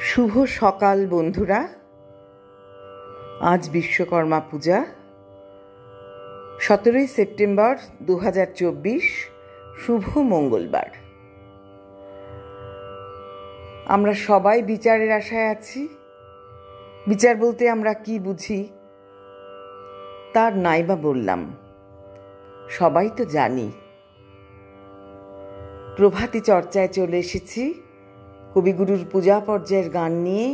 শুভ সকাল বন্ধুরা। আজ বিশ্বকর্মা পূজা, 17 সেপ্টেম্বর 2024, শুভ মঙ্গলবার। আমরা সবাই বিচারের আশায় আছি। বিচার বলতে আমরা কি বুঝি তার নাইবা বললাম, সবাই তো জানি। প্রভাতী চর্চায় চলে এসেছি কবিগুরুর পূজা পর্যায়ের গান নিয়ে।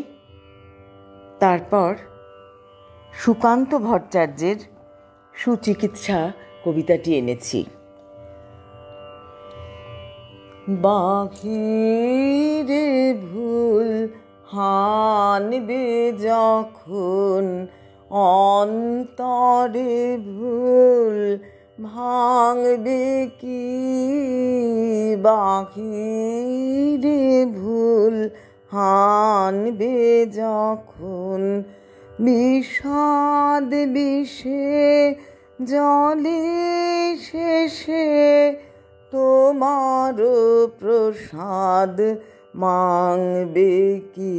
তারপর সুকান্ত ভট্টাচার্যের সুচিকিৎসা কবিতাটি এনেছি। বাহিরে ভুল হানবে যখন, অন্তরে ভুল ভাঙবে কি? বাহিরে ভুল হানবে যখন, বিষাদ বিষে জলে শেষে তোমার প্রসাদ মাংবে কি?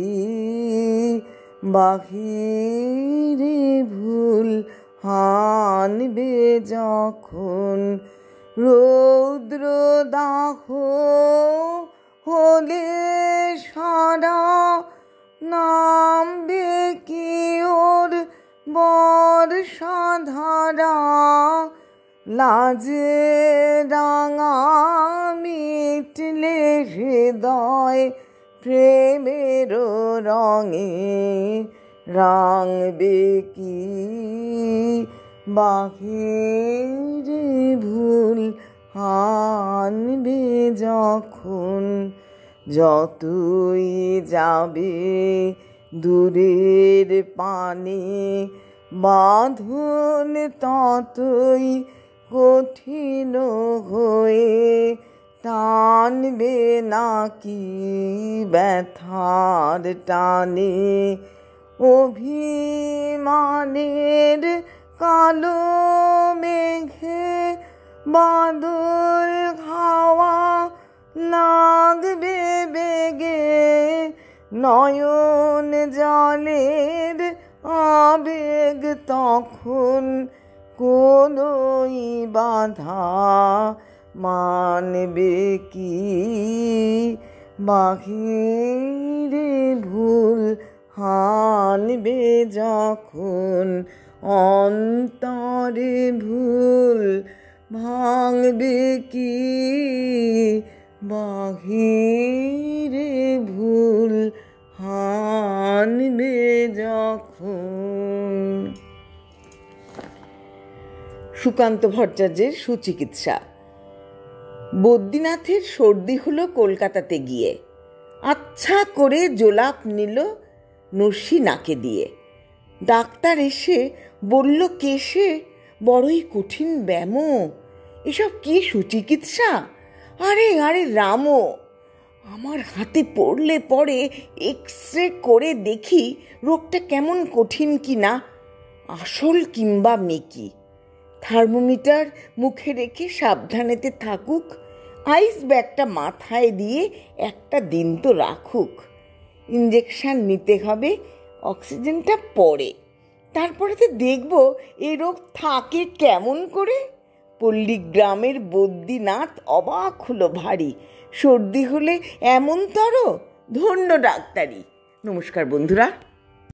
বাহিরে ভুল হানবে যখন, রৌদ্র দাহ হলে সারা নামবে কি ওর বর্ষাধারা? লাজে রাঙা মিটলে হৃদয় প্রেমের রঙে রাঙবে কি? বাহিরে ভুল হানবে যখন, যতই যাবে দূরের পানে বাঁধন ততই কঠিন হয়ে টানবে নাকি ব্যথার টানে? অভিমানের কালো মেঘে বাদল খাওয়া লাগবে বেগে, নয়ন জলের আবেগ তখন কোনই বাধা মানবে কি? বাহিরে ভুল হানবে যখন, অন্তরে ভুল ভাঙবে কি? বাহিরে ভুল হানবে যখন। সুকান্ত ভট্টাচার্যের সুচিকিৎসা। বদ্রীনাথের সর্দি হলো কলকাতাতে গিয়ে, আচ্ছা করে জোলাপ নিল নস্যি নাকে দিয়ে। ডাক্তার এসে বলল কেশে বড়ই কঠিন ব্যামো, এসব কি সুচিকিৎসা? আরে আরে রামো, আমার হাতে পড়লে পরে এক্সরে করে দেখি রোগটা কেমন কঠিন কি না, আসল কিংবা মেকি। থার্মোমিটার মুখে রেখে সাবধানেতে থাকুক, আইস ব্যাগটা মাথায় দিয়ে একটা দিন তো রাখুক। ইঞ্জেকশন নিতে হবে, অক্সিজেনটা পরে, তারপরে তো দেখব এই রোগ থাকে কেমন করে। পল্লীগ্রামের বদ্রীনাথ অবাক হলো ভারী, সর্দি হলে এমন তর, ধন্য ডাক্তারি। নমস্কার বন্ধুরা।